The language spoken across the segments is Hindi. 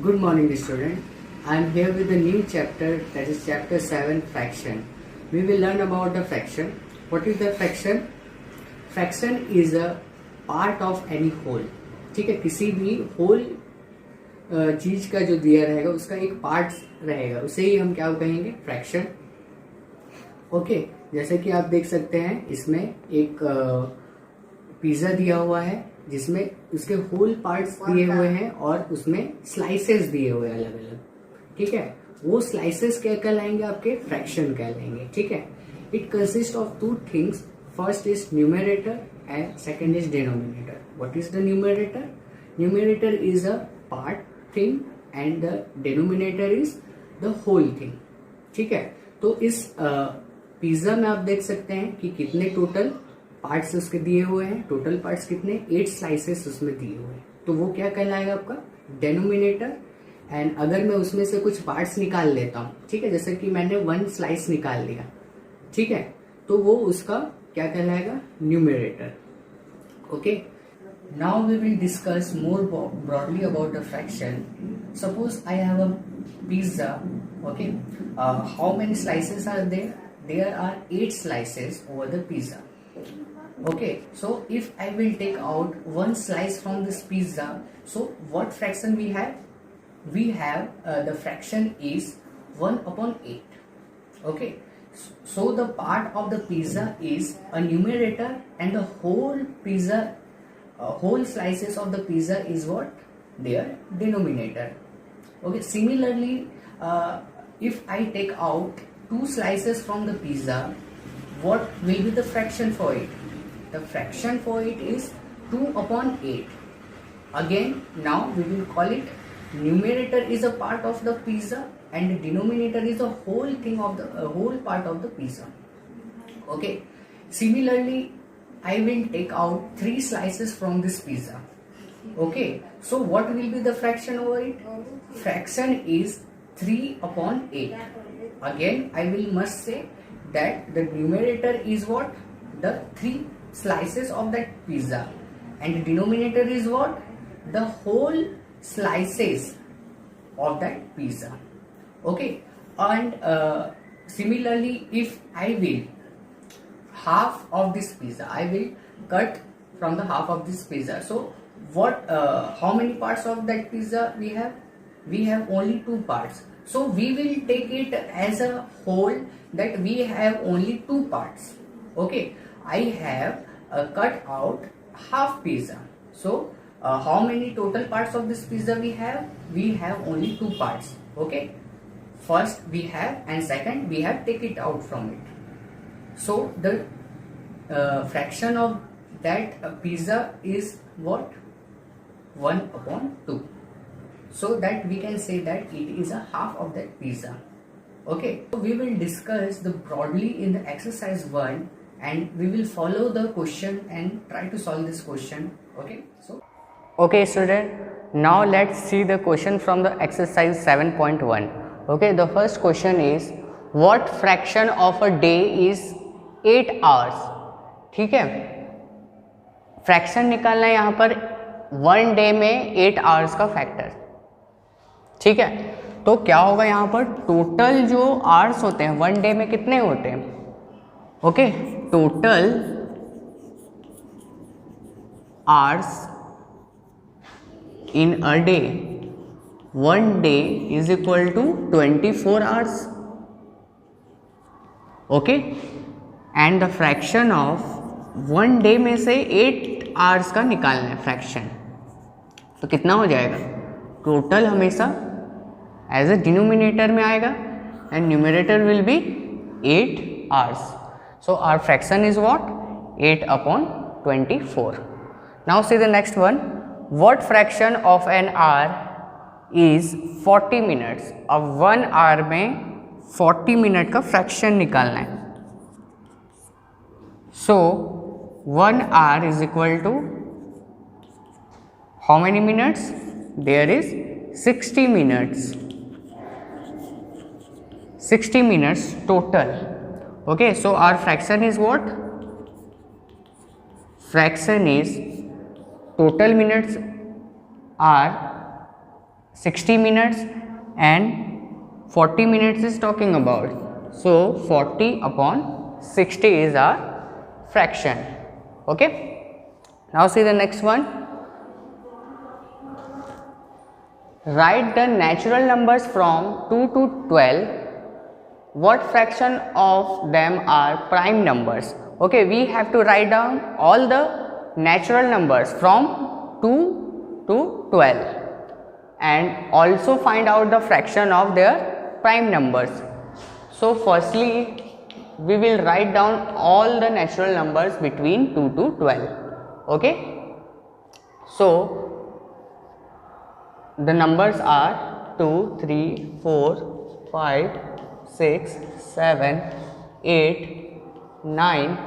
Good morning, student. I am here with a new chapter, that is chapter 7, fraction. We will learn about the fraction. What is the fraction? Fraction is a part of any whole. ठीक है, किसी भी whole चीज का जो दिया रहेगा उसका एक पार्ट रहेगा, उसे ही हम क्या कहेंगे? फ्रैक्शन. ओके, जैसे कि आप देख सकते हैं इसमें एक पिज्जा दिया हुआ है जिसमें उसके होल पार्ट्स दिए हुए हैं और उसमें स्लाइसेस दिए हुए हैं अलग अलग. ठीक है, वो स्लाइसेस क्या कहलाएंगे? आपके फ्रैक्शन कहलाएंगे. ठीक है, it consist of two things. First is numerator and second is denominator. What is the numerator? Numerator is a part thing and the denominator is the whole thing. ठीक है, तो इस पिज्जा में आप देख सकते हैं कि कितने टोटल पार्ट्स उसके दिए हुए हैं. टोटल पार्ट्स कितने? 8 स्लाइसेस उसमें दिए हुए हैं. तो वो क्या कहलाएगा? आपका डिनोमिनेटर. एंड अगर मैं उसमें से कुछ पार्ट्स निकाल लेता हूं, ठीक है, जैसे कि मैंने 1 स्लाइस निकाल लिया, ठीक है, तो वो उसका क्या कहलाएगा? Numerator. Okay, now we will discuss more broadly about the fraction. Suppose I have a pizza. Okay, how many slices are there? There are 8 slices over the pizza. Okay, so if I will take out one slice from this pizza, so what fraction we have? We have the fraction is 1 upon 8. Okay, so the part of the pizza is a numerator and the whole pizza, whole slices of the pizza is what? Their denominator. Okay, similarly, if I take out 2 slices from the pizza, what will be the fraction for it? The fraction for it is 2 upon 8. Again, now we will call it numerator is a part of the pizza and the denominator is the whole thing of the whole part of the pizza. Okay, similarly I will take out 3 slices from this pizza. Okay, so what will be the fraction over it? Fraction is 3 upon 8. Again, I will must say that the numerator is what? The 3 slices of that pizza, and the denominator is what? The whole slices of that pizza. Okay, and similarly, if I will half of this pizza, I will cut from the half of this pizza. So what? How many parts of that pizza we have? We have only 2 parts. So we will take it as a whole that we have only 2 parts. Okay, I have cut out half pizza. So how many total parts of this pizza we have? We have only 2 parts. Okay, first we have, and second we have take it out from it. So the fraction of that pizza is what? 1 upon 2. So that we can say that it is a half of that pizza. Okay, so we will discuss the broadly in the exercise 1 and we will follow the question and try to solve this question. Okay, so okay student, now let's see the question from the exercise 7.1. Okay, the first question is what fraction of a day is 8 hours. ठीक है, फ्रैक्शन निकालना है यहाँ पर 1 डे में 8 आवर्स का फैक्टर. ठीक है, तो क्या होगा यहाँ पर? टोटल जो आवर्स होते हैं 1 डे में कितने होते हैं? Okay, total hours in a day, 1 day is equal to 24 hours. Okay, and the fraction of 1 day में से 8 आवर्स का निकालना है फ्रैक्शन. तो कितना हो जाएगा? टोटल हमेशा एज ए डिनोमिनेटर में आएगा and numerator will be 8 hours. So our fraction is what? 8 upon 24. Now see the next one. What fraction of an hour is 40 minutes. अब 1 आवर में 40 मिनट का फ्रैक्शन निकालना है. So 1 hour is equal to how many minutes? There is 60 minutes. 60 minutes total. Okay, so our fraction is what? Fraction is total minutes are 60 minutes and 40 minutes is talking about. So 40 upon 60 is our fraction. Okay, now see the next one. Write the natural numbers from 2 to 12. What fraction of them are prime numbers? Okay, we have to write down all the natural numbers from 2 to 12 and also find out the fraction of their prime numbers. So firstly we will write down all the natural numbers between 2 to 12. Okay, so the numbers are 2, 3, 4, 5, 6, 7, 8, 9,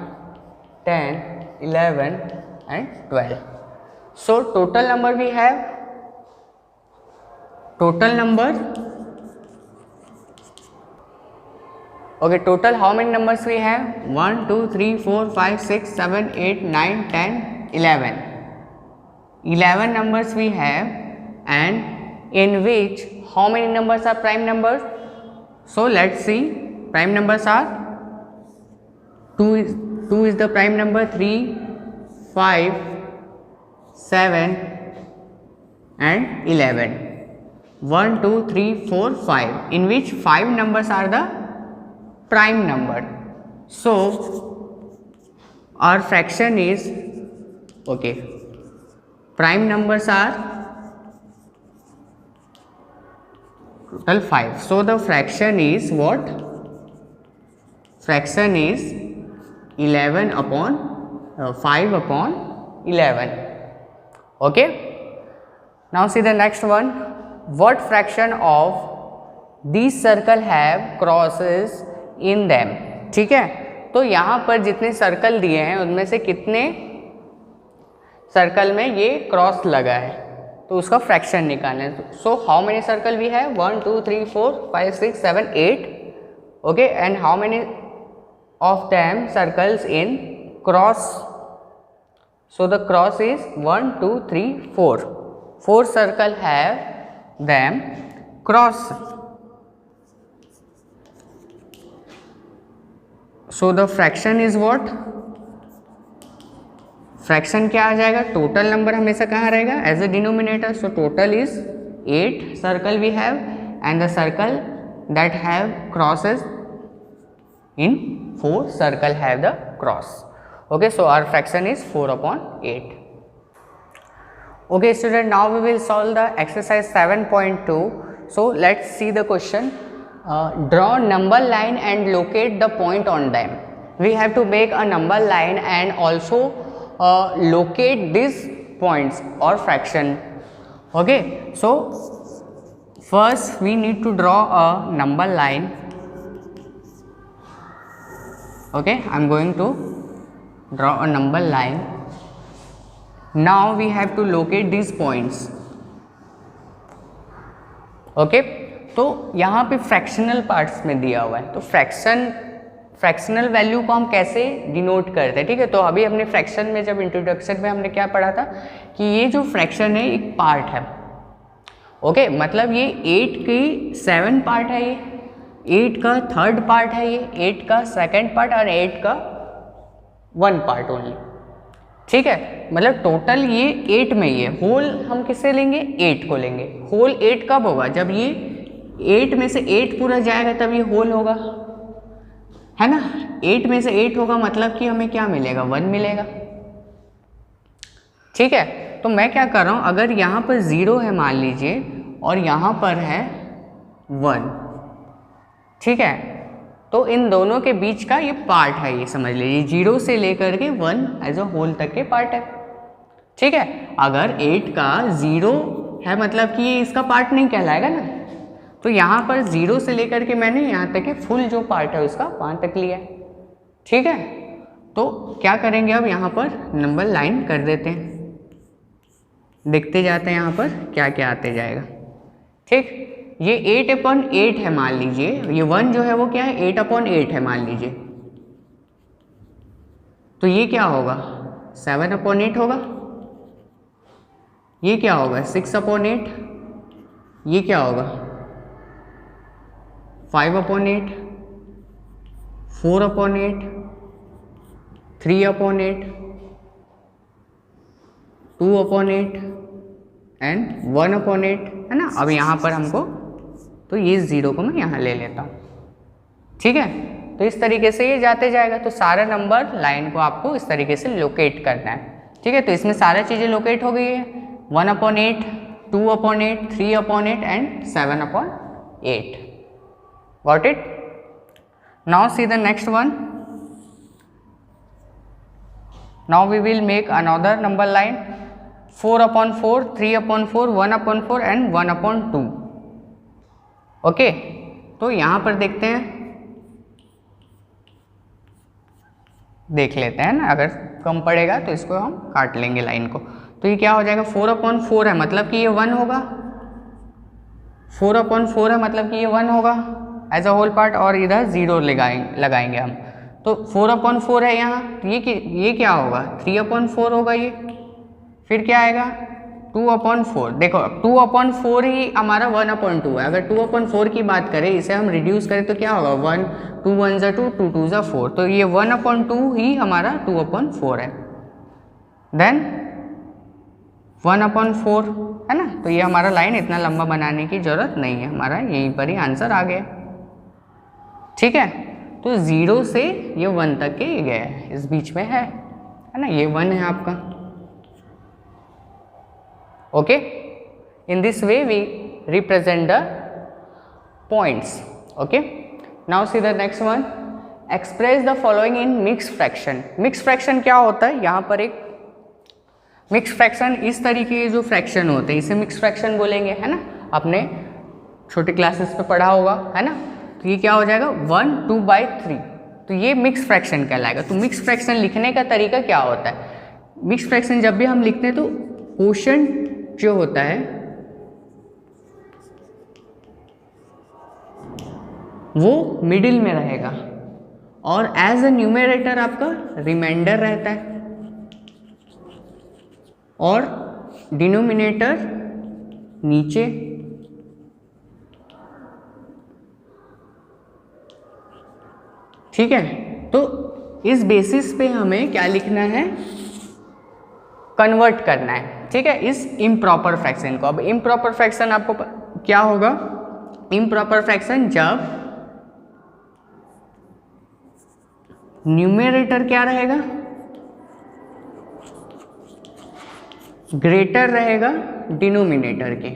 10, 11 and 12. So total number we have, total number, okay, total how many numbers we have? 1, 2, 3, 4, 5, 6, 7, 8, 9, 10, 11. 11 numbers we have, and in which how many numbers are prime numbers? So let's see, prime numbers are 2 is the prime number, 3, 5, 7 and 11. 1, 2, 3, 4, 5, in which 5 numbers are the prime number. So our fraction is, okay, prime numbers are total 5. So the fraction is what? Fraction is 11 upon 5 upon 11. Okay, now see the next one. What fraction of these circle have crosses in them? ठीक है, तो यहाँ पर जितने सर्कल दिए हैं उनमें से कितने सर्कल में ये क्रॉस लगा है, तो उसका फ्रैक्शन निकालना है. So how many circle we have? 1, 2, 3, 4, 5, 6, 7, 8. Okay, and how many of them circles in cross? So the cross is 1, 2, 3, 4. 4 circle have them cross. So the fraction is what? Fraction क्या आ जाएगा? टोटल नंबर हमेशा कहाँ रहेगा? As a denominator. So total is 8 circle we have and the circle that have crosses in 4 circle have the cross. Okay, so our fraction is 4 upon 8. Okay student, now we will solve the exercise 7.2. So let's see the question. Draw number line and locate the point on them. We have to make a number line and also locate these points or fraction. Okay, so first we need to draw a number line. Okay, I'm going to draw a number line. Now we have to locate these points. Okay, तो यहाँ पे फ्रैक्शनल पार्ट्स में दिया हुआ है, तो फ्रैक्शनल वैल्यू को हम कैसे डिनोट करते हैं. ठीक है, तो अभी हमने फ्रैक्शन में जब इंट्रोडक्शन में हमने क्या पढ़ा था कि ये जो फ्रैक्शन है एक पार्ट है. ओके, मतलब ये 8 की 7 पार्ट है, ये 8 का 3rd पार्ट है, ये 8 का 2nd पार्ट और 8 का 1 पार्ट ओनली. ठीक है, मतलब टोटल ये 8 में ही है. होल हम किससे लेंगे? 8 को लेंगे. होल 8 कब होगा? जब ये 8 में से 8 पूरा जाएगा तब ये होल होगा, है ना. 8 में से 8 होगा मतलब कि हमें क्या मिलेगा? 1 मिलेगा. ठीक है, तो मैं क्या कर रहा हूँ, अगर यहाँ पर 0 है मान लीजिए और यहाँ पर है 1, ठीक है, तो इन दोनों के बीच का ये पार्ट है, ये समझ लीजिए 0 से लेकर के 1 एज अ होल तक के पार्ट है. ठीक है, अगर 8 का 0 है मतलब कि ये इसका पार्ट नहीं कहलाएगा ना, तो यहाँ पर 0 से लेकर के मैंने यहाँ तक के फुल जो पार्ट है उसका 5 तक लिया है. ठीक है, तो क्या करेंगे अब यहाँ पर नंबर लाइन कर देते हैं, देखते जाते हैं यहाँ पर क्या क्या आते जाएगा. ठीक, ये 8/8 है मान लीजिए, ये 1 जो है वो क्या है? 8/8 है मान लीजिए, तो ये क्या होगा? 7/8 होगा. ये क्या होगा? 6/8. ये क्या होगा 5/8, 4/8, 3/8, 2/8 एंड 1/8 है ना। अब यहाँ पर हमको तो ये 0 को मैं यहाँ ले लेता हूँ, ठीक है। तो इस तरीके से ये जाते जाएगा। तो सारा नंबर लाइन को आपको इस तरीके से लोकेट करना है, ठीक है। तो इसमें सारा चीज़ें लोकेट हो गई है, 1/8, 2/8, 3/8 and 7/8। Got it? Now see the next one. Now we will make another number line 4/4, 3/4, 1/4 and 1/2। Okay, तो यहाँ पर देखते हैं, देख लेते हैं ना, अगर कम पड़ेगा तो इसको हम काट लेंगे लाइन को। तो ये क्या हो जाएगा 4/4 है मतलब कि ये 1 होगा, 4/4 है मतलब कि ये 1 होगा एज अ होल पार्ट, और इधर 0 लगाएंगे हम। तो 4/4 है यहाँ, तो ये क्या होगा 3/4 होगा ये। फिर क्या आएगा 2/4। देखो 2/4 ही हमारा 1/2 है। अगर 2/4 की बात करें, इसे हम रिड्यूस करें तो क्या होगा 1, 2 1 2, 2 2 4, तो ये 1/2 ही हमारा 2/4 है। देन 1/4 है ना। तो ये हमारा लाइन इतना लंबा बनाने की जरूरत नहीं है, हमारा यहीं पर ही आंसर आ गया, ठीक है। तो 0 से ये 1 तक के ये गया है, इस बीच में है ना, ये 1 है आपका। Okay, in this way we represent the points. Okay, now see the next one, express the following in mix fraction. Mix fraction क्या होता है, यहाँ पर एक मिक्स फ्रैक्शन, इस तरीके के जो फ्रैक्शन होते हैं इसे मिक्स फ्रैक्शन बोलेंगे, है ना। आपने छोटे क्लासेस पे पढ़ा होगा, है ना। तो ये क्या हो जाएगा 1 2/3, तो ये मिक्स फ्रैक्शन कहलाएगा। तो मिक्स फ्रैक्शन लिखने का तरीका क्या होता है, मिक्स फ्रैक्शन जब भी हम लिखते हैं तो क्वोशिएंट जो होता है वो मिडिल में रहेगा, और एज अ न्यूमरेटर आपका रिमाइंडर रहता है, और डिनोमिनेटर नीचे, ठीक है। तो इस बेसिस पे हमें क्या लिखना है, कन्वर्ट करना है, ठीक है, इस इम्प्रॉपर फ्रैक्शन को। अब इम्प्रॉपर फ्रैक्शन आपको क्या होगा, इम्प्रॉपर फ्रैक्शन जब न्यूमरेटर क्या रहेगा, ग्रेटर रहेगा डिनोमिनेटर के,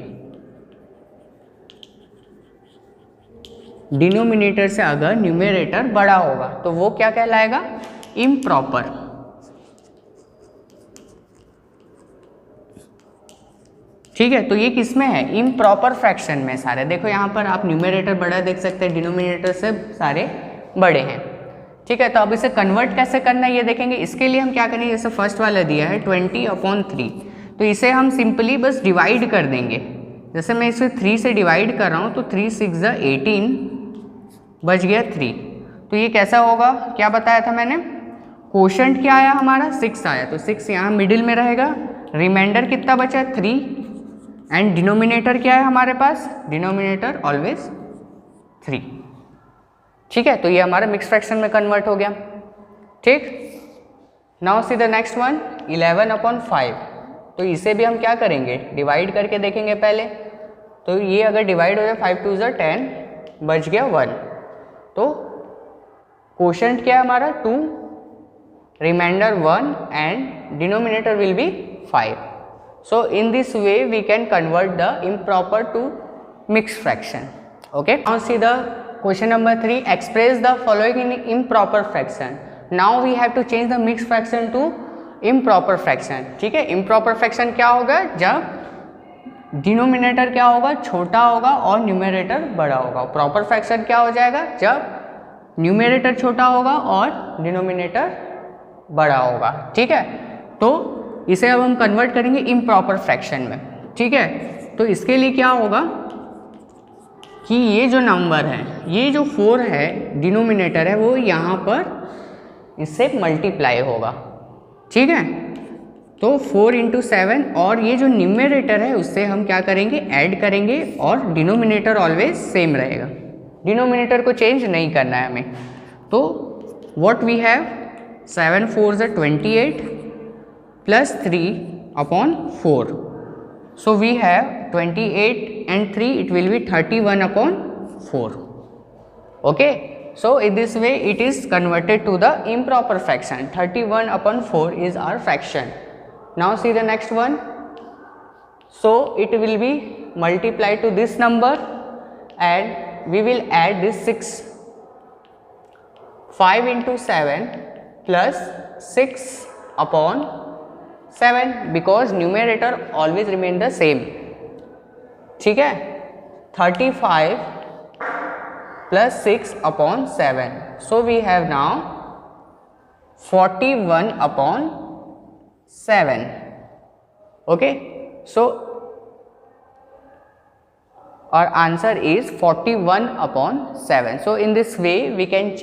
डिनोमिनेटर से अगर न्यूमरेटर बड़ा होगा तो वो क्या कहलाएगा, इम्प्रॉपर। ठीक है, तो ये किस में है, इम्प्रॉपर फ्रैक्शन में सारे। देखो यहाँ पर आप न्यूमरेटर बड़ा देख सकते हैं, डिनोमिनेटर से सारे बड़े हैं, ठीक है। तो अब इसे कन्वर्ट कैसे करना है ये देखेंगे। इसके लिए हम क्या करेंगे, जैसे फर्स्ट वाला दिया है 20/3, तो इसे हम सिंपली बस डिवाइड कर देंगे। जैसे मैं इसे 3 से डिवाइड कर रहा हूँ, तो 3 6 18 बच गया 3। तो ये कैसा होगा, क्या बताया था मैंने, क्वोशंट क्या आया हमारा 6 आया, तो 6 यहाँ मिडिल में रहेगा, रिमाइंडर कितना बचा 3, एंड डिनोमिनेटर क्या है हमारे पास, डिनोमिनेटर ऑलवेज 3, ठीक है। तो ये हमारा मिक्स फ्रैक्शन में कन्वर्ट हो गया, ठीक। Now see the next one 11/5। तो इसे भी हम क्या करेंगे, डिवाइड करके देखेंगे पहले। तो ये अगर डिवाइड हो जाए 5 2 10, बच गया 1। तो क्वोशंट क्या है हमारा 2, remainder 1 and denominator will be 5। So in this way we can convert the improper to mixed fraction. Okay. Now see the question number 3. Express the following in improper fraction. Now we have to change the mixed fraction to improper fraction. ठीक है, improper fraction क्या होगा, जब डिनोमिनेटर क्या होगा, छोटा होगा और न्यूमरेटर बड़ा होगा। प्रॉपर फ्रैक्शन क्या हो जाएगा, जब न्यूमरेटर छोटा होगा और डिनोमिनेटर बड़ा होगा, ठीक है। तो इसे अब हम कन्वर्ट करेंगे इम्प्रॉपर फ्रैक्शन में, ठीक है। तो इसके लिए क्या होगा कि ये जो नंबर है, ये जो 4 है डिनोमिनेटर है, वो यहाँ पर इससे मल्टीप्लाई होगा, ठीक है। तो 4 इंटू 7 और ये जो न्यूमरेटर है उससे हम क्या करेंगे, ऐड करेंगे और डिनोमिनेटर ऑलवेज सेम रहेगा, डिनोमिनेटर को चेंज नहीं करना है हमें। तो व्हाट वी हैव 7 4 ज़ 28 plus 3 upon 4, so we have 28 and 3 it will be 31 upon 4. Okay, so in this way it is converted to the improper fraction. 31 upon 4 is our fraction. Now see the next one. So it will be multiplied to this number and we will add this 6. 5 into 7 plus 6 upon 7 because numerator always remain the same. ठीक है, 35 plus 6 upon 7. So we have now 41 upon 7. Okay, so our answer is 41 upon 7. So in this way we can change